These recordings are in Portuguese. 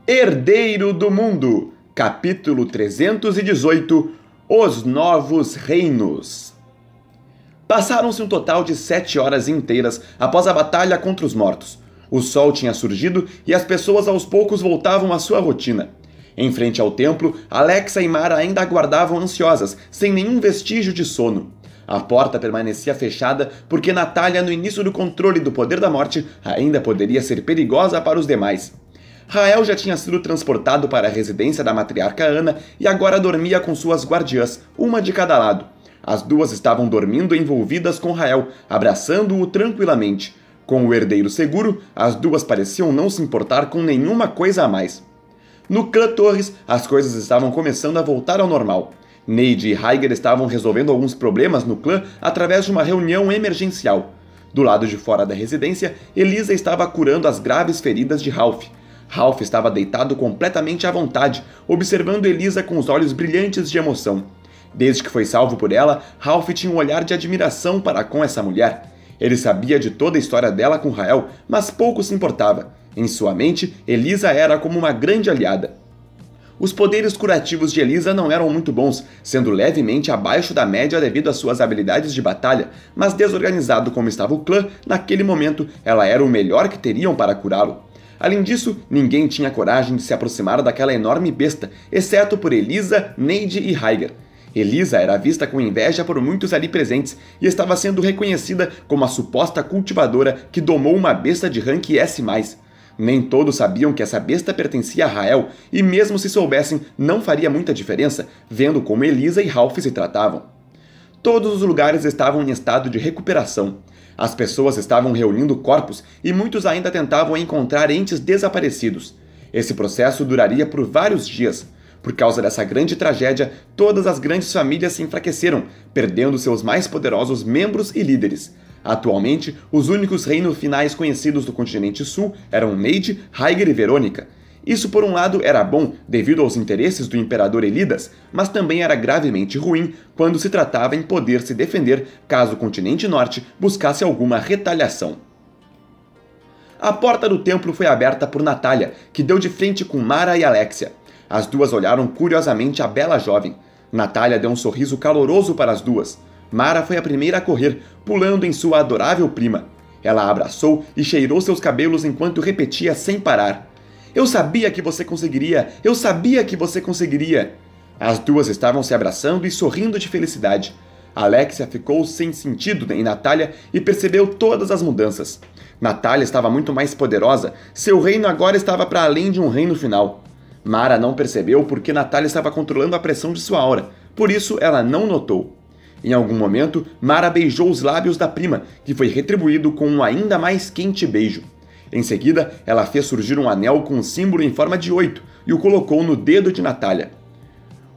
Herdeiro do Mundo, capítulo 318, Os Novos Reinos. Passaram-se um total de 7 horas inteiras após a batalha contra os mortos. O sol tinha surgido e as pessoas aos poucos voltavam à sua rotina. Em frente ao templo, Alexa e Mara ainda aguardavam ansiosas, sem nenhum vestígio de sono. A porta permanecia fechada porque Natália, no início do controle do poder da morte, ainda poderia ser perigosa para os demais. Rael já tinha sido transportado para a residência da matriarca Ana e agora dormia com suas guardiãs, uma de cada lado. As duas estavam dormindo envolvidas com Rael, abraçando-o tranquilamente. Com o herdeiro seguro, as duas pareciam não se importar com nenhuma coisa a mais. No clã Torres, as coisas estavam começando a voltar ao normal. Neide e Rhaegar estavam resolvendo alguns problemas no clã através de uma reunião emergencial. Do lado de fora da residência, Elisa estava curando as graves feridas de Ralph. Ralph estava deitado completamente à vontade, observando Elisa com os olhos brilhantes de emoção. Desde que foi salvo por ela, Ralph tinha um olhar de admiração para com essa mulher. Ele sabia de toda a história dela com Rael, mas pouco se importava. Em sua mente, Elisa era como uma grande aliada. Os poderes curativos de Elisa não eram muito bons, sendo levemente abaixo da média devido às suas habilidades de batalha, mas desorganizado como estava o clã, naquele momento ela era o melhor que teriam para curá-lo. Além disso, ninguém tinha coragem de se aproximar daquela enorme besta, exceto por Elisa, Neide e Rhaegar. Elisa era vista com inveja por muitos ali presentes e estava sendo reconhecida como a suposta cultivadora que domou uma besta de rank S+. Nem todos sabiam que essa besta pertencia a Rael, e mesmo se soubessem, não faria muita diferença, vendo como Elisa e Ralph se tratavam. Todos os lugares estavam em estado de recuperação. As pessoas estavam reunindo corpos e muitos ainda tentavam encontrar entes desaparecidos. Esse processo duraria por vários dias. Por causa dessa grande tragédia, todas as grandes famílias se enfraqueceram, perdendo seus mais poderosos membros e líderes. Atualmente, os únicos reinos finais conhecidos do continente sul eram Neide, Rhaegar e Verônica. Isso por um lado era bom devido aos interesses do imperador Elidas, mas também era gravemente ruim quando se tratava em poder se defender caso o continente norte buscasse alguma retaliação. A porta do templo foi aberta por Natália, que deu de frente com Mara e Alexia. As duas olharam curiosamente a bela jovem. Natália deu um sorriso caloroso para as duas. Mara foi a primeira a correr, pulando em sua adorável prima. Ela a abraçou e cheirou seus cabelos enquanto repetia sem parar: "Eu sabia que você conseguiria! Eu sabia que você conseguiria!" As duas estavam se abraçando e sorrindo de felicidade. Alexia ficou sem sentido em Natália e percebeu todas as mudanças. Natália estava muito mais poderosa, seu reino agora estava para além de um reino final. Mara não percebeu porque Natália estava controlando a pressão de sua aura, por isso ela não notou. Em algum momento, Mara beijou os lábios da prima, que foi retribuído com um ainda mais quente beijo. Em seguida, ela fez surgir um anel com um símbolo em forma de 8 e o colocou no dedo de Natália.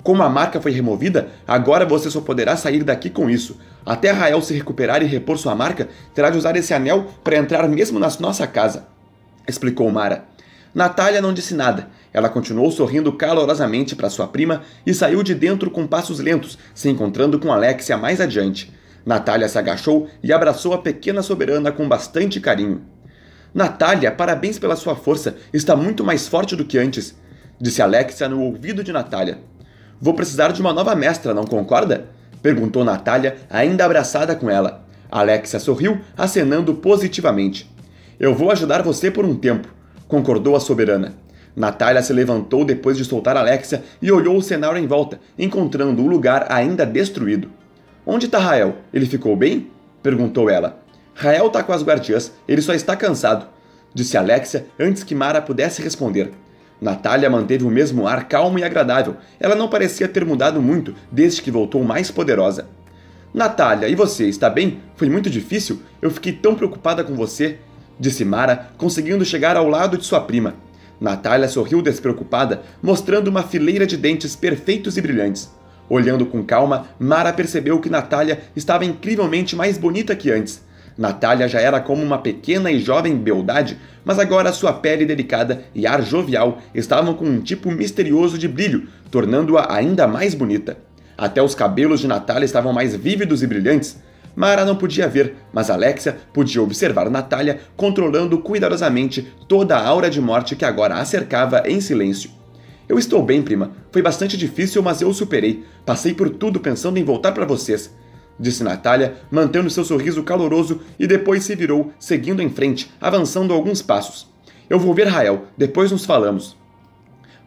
"Como a marca foi removida, agora você só poderá sair daqui com isso. Até Rael se recuperar e repor sua marca, terá de usar esse anel para entrar mesmo na nossa casa", explicou Mara. Natália não disse nada. Ela continuou sorrindo calorosamente para sua prima e saiu de dentro com passos lentos, se encontrando com Alexia mais adiante. Natália se agachou e abraçou a pequena soberana com bastante carinho. "Natália, parabéns pela sua força, está muito mais forte do que antes", disse Alexia no ouvido de Natália. "Vou precisar de uma nova mestra, não concorda?", perguntou Natália, ainda abraçada com ela. Alexia sorriu, acenando positivamente. "Eu vou ajudar você por um tempo", concordou a soberana. Natália se levantou depois de soltar Alexia e olhou o cenário em volta, encontrando o lugar ainda destruído. "Onde está Rael? Ele ficou bem?", perguntou ela. "Rael está com as guardiãs, ele só está cansado", disse Alexia antes que Mara pudesse responder. Natália manteve o mesmo ar calmo e agradável. Ela não parecia ter mudado muito desde que voltou mais poderosa. "Natália, e você, está bem? Foi muito difícil? Eu fiquei tão preocupada com você", disse Mara, conseguindo chegar ao lado de sua prima. Natália sorriu despreocupada, mostrando uma fileira de dentes perfeitos e brilhantes. Olhando com calma, Mara percebeu que Natália estava incrivelmente mais bonita que antes. Natália já era como uma pequena e jovem beldade, mas agora sua pele delicada e ar jovial estavam com um tipo misterioso de brilho, tornando-a ainda mais bonita. Até os cabelos de Natália estavam mais vívidos e brilhantes. Mara não podia ver, mas Alexia podia observar Natália controlando cuidadosamente toda a aura de morte que agora a cercava em silêncio. Eu estou bem, prima. Foi bastante difícil, mas eu superei. Passei por tudo pensando em voltar para vocês, disse Natália, mantendo seu sorriso caloroso e depois se virou, seguindo em frente, avançando alguns passos. Eu vou ver Rael, depois nos falamos.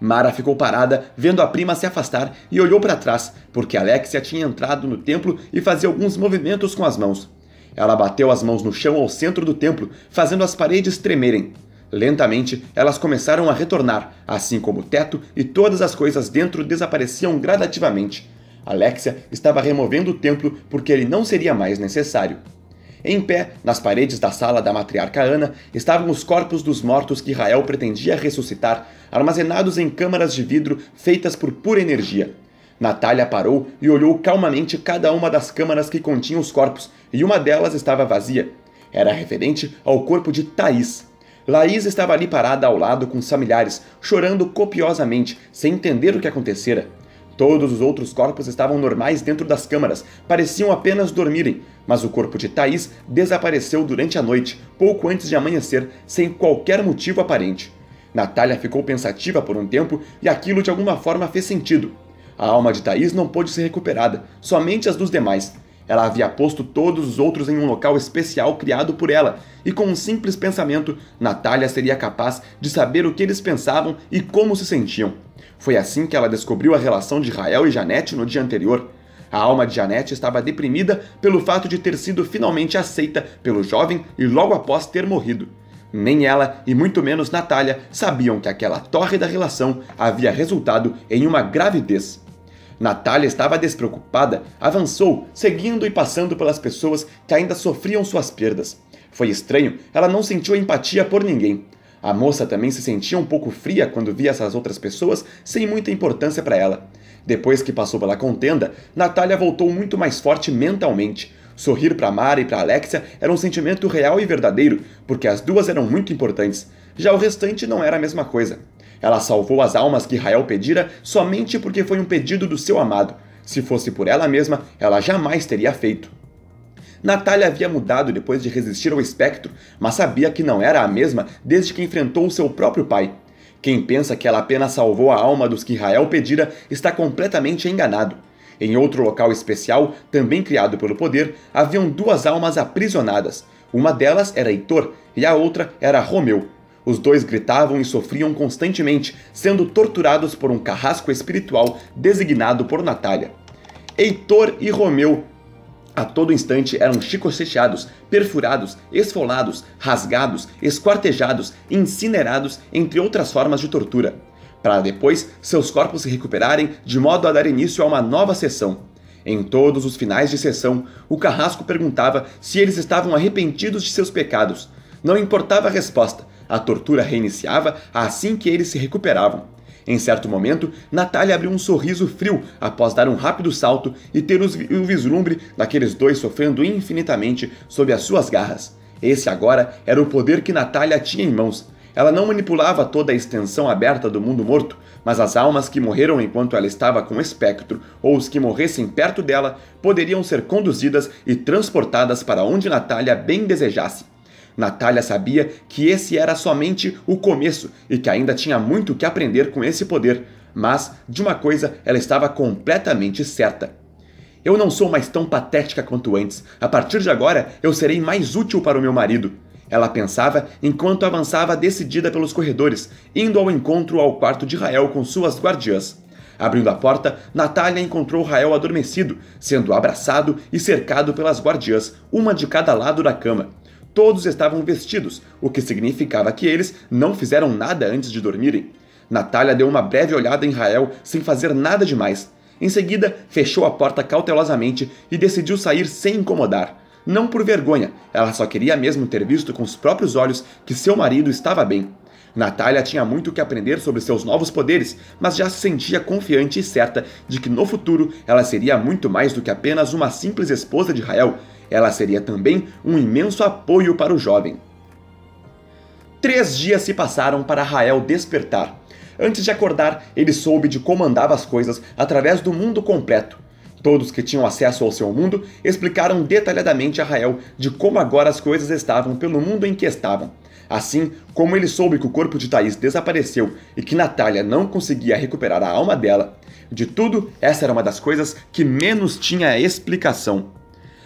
Mara ficou parada, vendo a prima se afastar e olhou para trás, porque Alexia tinha entrado no templo e fazia alguns movimentos com as mãos. Ela bateu as mãos no chão ao centro do templo, fazendo as paredes tremerem. Lentamente, elas começaram a retornar, assim como o teto e todas as coisas dentro desapareciam gradativamente. Alexia estava removendo o templo porque ele não seria mais necessário. Em pé, nas paredes da sala da matriarca Ana, estavam os corpos dos mortos que Rael pretendia ressuscitar, armazenados em câmaras de vidro feitas por pura energia. Natália parou e olhou calmamente cada uma das câmaras que continham os corpos, e uma delas estava vazia. Era referente ao corpo de Thaís. Laís estava ali parada ao lado com os familiares, chorando copiosamente, sem entender o que acontecera. Todos os outros corpos estavam normais dentro das câmaras, pareciam apenas dormirem, mas o corpo de Thaís desapareceu durante a noite, pouco antes de amanhecer, sem qualquer motivo aparente. Natália ficou pensativa por um tempo e aquilo de alguma forma fez sentido. A alma de Thaís não pôde ser recuperada, somente as dos demais. Ela havia posto todos os outros em um local especial criado por ela, e com um simples pensamento, Natália seria capaz de saber o que eles pensavam e como se sentiam. Foi assim que ela descobriu a relação de Rael e Janete no dia anterior. A alma de Janete estava deprimida pelo fato de ter sido finalmente aceita pelo jovem e logo após ter morrido. Nem ela, e muito menos Natália, sabiam que aquela tórrida relação havia resultado em uma gravidez. Natália estava despreocupada, avançou, seguindo e passando pelas pessoas que ainda sofriam suas perdas. Foi estranho, ela não sentiu empatia por ninguém. A moça também se sentia um pouco fria quando via essas outras pessoas sem muita importância para ela. Depois que passou pela contenda, Natália voltou muito mais forte mentalmente. Sorrir para Mara e para Alexia era um sentimento real e verdadeiro, porque as duas eram muito importantes. Já o restante não era a mesma coisa. Ela salvou as almas que Rael pedira somente porque foi um pedido do seu amado. Se fosse por ela mesma, ela jamais teria feito. Natália havia mudado depois de resistir ao espectro, mas sabia que não era a mesma desde que enfrentou o seu próprio pai. Quem pensa que ela apenas salvou a alma dos que Rael pedira está completamente enganado. Em outro local especial, também criado pelo poder, haviam duas almas aprisionadas. Uma delas era Heitor e a outra era Romeu. Os dois gritavam e sofriam constantemente, sendo torturados por um carrasco espiritual designado por Natália. Heitor e Romeu a todo instante eram chicoteados, perfurados, esfolados, rasgados, esquartejados, incinerados, entre outras formas de tortura, para depois seus corpos se recuperarem de modo a dar início a uma nova sessão. Em todos os finais de sessão, o carrasco perguntava se eles estavam arrependidos de seus pecados. Não importava a resposta, a tortura reiniciava assim que eles se recuperavam. Em certo momento, Natália abriu um sorriso frio após dar um rápido salto e ter o vislumbre daqueles dois sofrendo infinitamente sob as suas garras. Esse agora era o poder que Natália tinha em mãos. Ela não manipulava toda a extensão aberta do mundo morto, mas as almas que morreram enquanto ela estava com o espectro, ou os que morressem perto dela, poderiam ser conduzidas e transportadas para onde Natália bem desejasse. Natália sabia que esse era somente o começo e que ainda tinha muito que aprender com esse poder, mas de uma coisa ela estava completamente certa. Eu não sou mais tão patética quanto antes. A partir de agora, eu serei mais útil para o meu marido. Ela pensava enquanto avançava decidida pelos corredores, indo ao encontro ao quarto de Rael com suas guardiãs. Abrindo a porta, Natália encontrou Rael adormecido, sendo abraçado e cercado pelas guardiãs, uma de cada lado da cama. Todos estavam vestidos, o que significava que eles não fizeram nada antes de dormirem. Natália deu uma breve olhada em Rael sem fazer nada demais. Em seguida, fechou a porta cautelosamente e decidiu sair sem incomodar. Não por vergonha, ela só queria mesmo ter visto com os próprios olhos que seu marido estava bem. Natália tinha muito que aprender sobre seus novos poderes, mas já se sentia confiante e certa de que no futuro ela seria muito mais do que apenas uma simples esposa de Rael. Ela seria também um imenso apoio para o jovem. 3 dias se passaram para Rael despertar. Antes de acordar, ele soube de como andavam as coisas através do mundo completo. Todos que tinham acesso ao seu mundo explicaram detalhadamente a Rael de como agora as coisas estavam pelo mundo em que estavam. Assim como ele soube que o corpo de Thaís desapareceu e que Natália não conseguia recuperar a alma dela. De tudo, essa era uma das coisas que menos tinha explicação.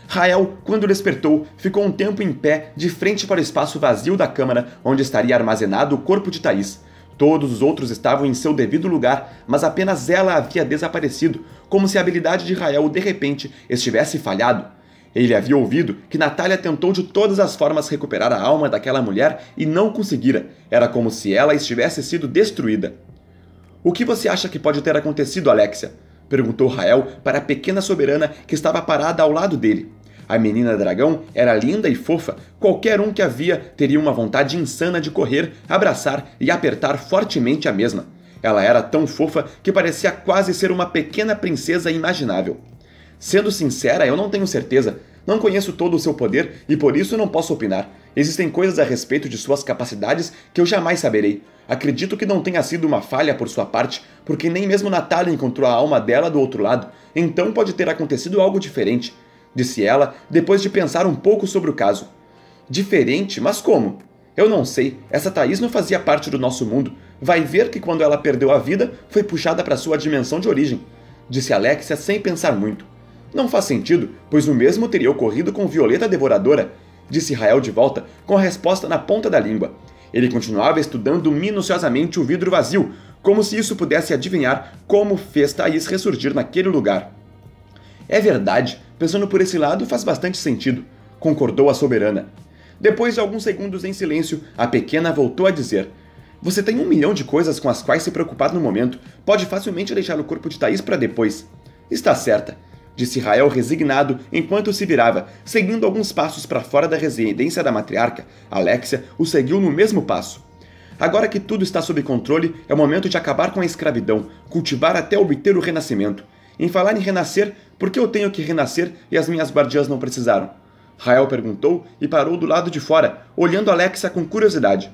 Rael, quando despertou, ficou um tempo em pé de frente para o espaço vazio da câmara onde estaria armazenado o corpo de Thaís. Todos os outros estavam em seu devido lugar, mas apenas ela havia desaparecido, como se a habilidade de Rael de repente estivesse falhado. Ele havia ouvido que Natália tentou de todas as formas recuperar a alma daquela mulher e não conseguira. Era como se ela estivesse sido destruída. "O que você acha que pode ter acontecido, Alexia?" perguntou Rael para a pequena soberana que estava parada ao lado dele. A menina dragão era linda e fofa, qualquer um que a via teria uma vontade insana de correr, abraçar e apertar fortemente a mesma. Ela era tão fofa que parecia quase ser uma pequena princesa imaginável. "Sendo sincera, eu não tenho certeza. Não conheço todo o seu poder e por isso não posso opinar. Existem coisas a respeito de suas capacidades que eu jamais saberei. Acredito que não tenha sido uma falha por sua parte, porque nem mesmo Natália encontrou a alma dela do outro lado, então pode ter acontecido algo diferente", disse ela, depois de pensar um pouco sobre o caso. "Diferente? Mas como?" "Eu não sei. Essa Thaís não fazia parte do nosso mundo. Vai ver que quando ela perdeu a vida, foi puxada para sua dimensão de origem", disse Alexia sem pensar muito. "Não faz sentido, pois o mesmo teria ocorrido com Violeta Devoradora", disse Rael de volta, com a resposta na ponta da língua. Ele continuava estudando minuciosamente o vidro vazio, como se isso pudesse adivinhar como fez Thaís ressurgir naquele lugar. "É verdade, pensando por esse lado faz bastante sentido", concordou a soberana. Depois de alguns segundos em silêncio, a pequena voltou a dizer: "Você tem 1 milhão de coisas com as quais se preocupar no momento. Pode facilmente deixar o corpo de Thaís para depois." "Está certa", disse Rael resignado enquanto se virava, seguindo alguns passos para fora da residência da matriarca. Alexia o seguiu no mesmo passo. "Agora que tudo está sob controle, é o momento de acabar com a escravidão, cultivar até obter o renascimento. Em falar em renascer, por que eu tenho que renascer e as minhas guardiãs não precisaram?" Rael perguntou e parou do lado de fora, olhando Alexia com curiosidade.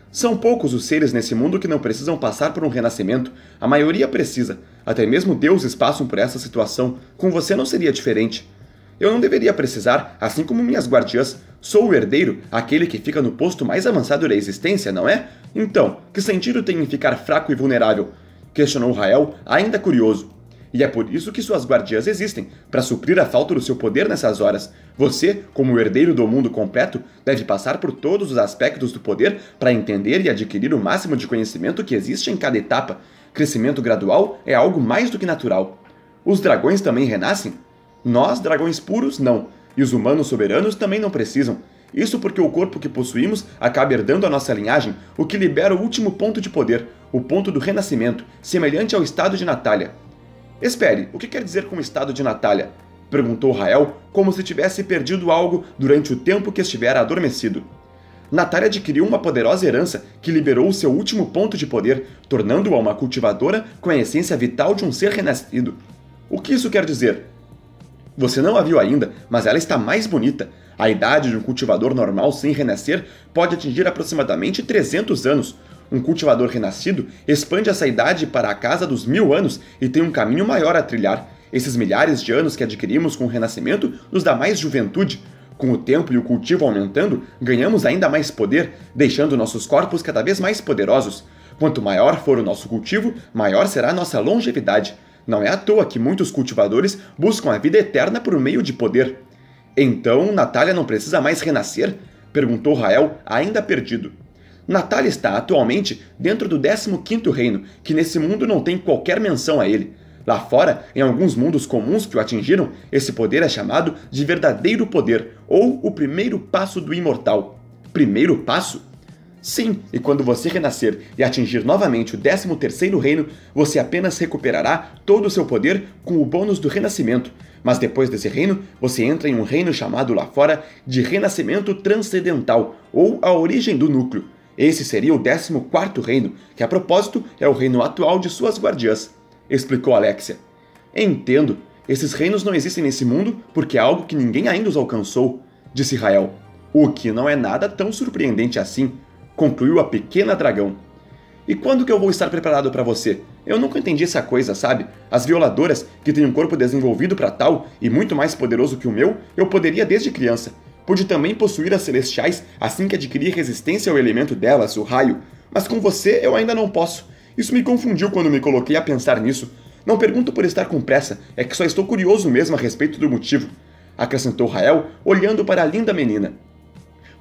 "São poucos os seres nesse mundo que não precisam passar por um renascimento. A maioria precisa. Até mesmo deuses passam por essa situação. Com você não seria diferente." "Eu não deveria precisar, assim como minhas guardiãs. Sou o herdeiro, aquele que fica no posto mais avançado da existência, não é? Então, que sentido tem em ficar fraco e vulnerável?" questionou Rael, ainda curioso. "E é por isso que suas guardiãs existem, para suprir a falta do seu poder nessas horas. Você, como o herdeiro do mundo completo, deve passar por todos os aspectos do poder para entender e adquirir o máximo de conhecimento que existe em cada etapa. Crescimento gradual é algo mais do que natural." "Os dragões também renascem?" "Nós, dragões puros, não. E os humanos soberanos também não precisam. Isso porque o corpo que possuímos acaba herdando a nossa linhagem, o que libera o último ponto de poder, o ponto do renascimento, semelhante ao estado de Natália." "Espere, o que quer dizer com o estado de Natália?" perguntou Rael, como se tivesse perdido algo durante o tempo que estivera adormecido. "Natália adquiriu uma poderosa herança que liberou o seu último ponto de poder, tornando-a uma cultivadora com a essência vital de um ser renascido." "O que isso quer dizer?" "Você não a viu ainda, mas ela está mais bonita. A idade de um cultivador normal sem renascer pode atingir aproximadamente 300 anos. Um cultivador renascido expande essa idade para a casa dos 1000 anos e tem um caminho maior a trilhar. Esses milhares de anos que adquirimos com o renascimento nos dá mais juventude. Com o tempo e o cultivo aumentando, ganhamos ainda mais poder, deixando nossos corpos cada vez mais poderosos. Quanto maior for o nosso cultivo, maior será a nossa longevidade. Não é à toa que muitos cultivadores buscam a vida eterna por meio de poder." "Então, Natália não precisa mais renascer?" perguntou Rael, ainda perdido. "Natália está atualmente dentro do 15º reino, que nesse mundo não tem qualquer menção a ele. Lá fora, em alguns mundos comuns que o atingiram, esse poder é chamado de verdadeiro poder, ou o primeiro passo do imortal." "Primeiro passo?" "Sim, e quando você renascer e atingir novamente o 13º reino, você apenas recuperará todo o seu poder com o bônus do renascimento. Mas depois desse reino, você entra em um reino chamado lá fora de renascimento transcendental, ou a origem do núcleo. Esse seria o 14º reino, que a propósito é o reino atual de suas guardiãs", explicou Alexia. "Entendo. Esses reinos não existem nesse mundo porque é algo que ninguém ainda os alcançou", disse Rael. "O que não é nada tão surpreendente assim", concluiu a pequena dragão. "E quando que eu vou estar preparado para você?" Eu nunca entendi essa coisa, sabe? As violadoras, que têm um corpo desenvolvido para tal e muito mais poderoso que o meu, eu poderia desde criança. Pude também possuir as celestiais assim que adquiri resistência ao elemento delas, o raio. Mas com você eu ainda não posso. Isso me confundiu quando me coloquei a pensar nisso. Não pergunto por estar com pressa, é que só estou curioso mesmo a respeito do motivo. Acrescentou Rael, olhando para a linda menina.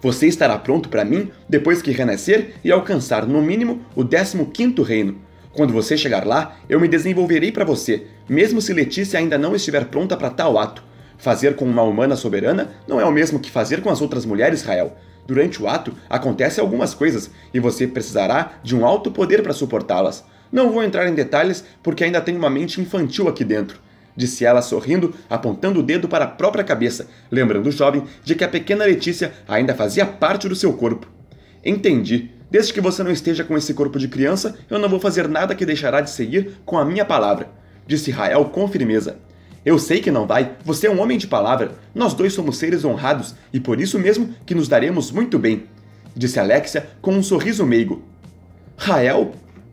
Você estará pronto para mim depois que renascer e alcançar, no mínimo, o 15º reino. Quando você chegar lá, eu me desenvolverei para você, mesmo se Letícia ainda não estiver pronta para tal ato. Fazer com uma humana soberana não é o mesmo que fazer com as outras mulheres, Rael. Durante o ato, acontecem algumas coisas, e você precisará de um alto poder para suportá-las. Não vou entrar em detalhes, porque ainda tenho uma mente infantil aqui dentro, disse ela sorrindo, apontando o dedo para a própria cabeça, lembrando o jovem de que a pequena Letícia ainda fazia parte do seu corpo. Entendi. Desde que você não esteja com esse corpo de criança, eu não vou fazer nada que deixará de seguir com a minha palavra, disse Rael com firmeza. Eu sei que não vai, você é um homem de palavra, nós dois somos seres honrados e por isso mesmo que nos daremos muito bem, disse Alexia com um sorriso meigo. Rael?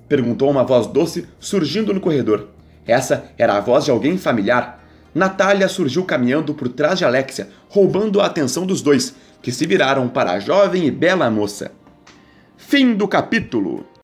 Perguntou uma voz doce surgindo no corredor. Essa era a voz de alguém familiar. Natália surgiu caminhando por trás de Alexia, roubando a atenção dos dois, que se viraram para a jovem e bela moça. Fim do capítulo.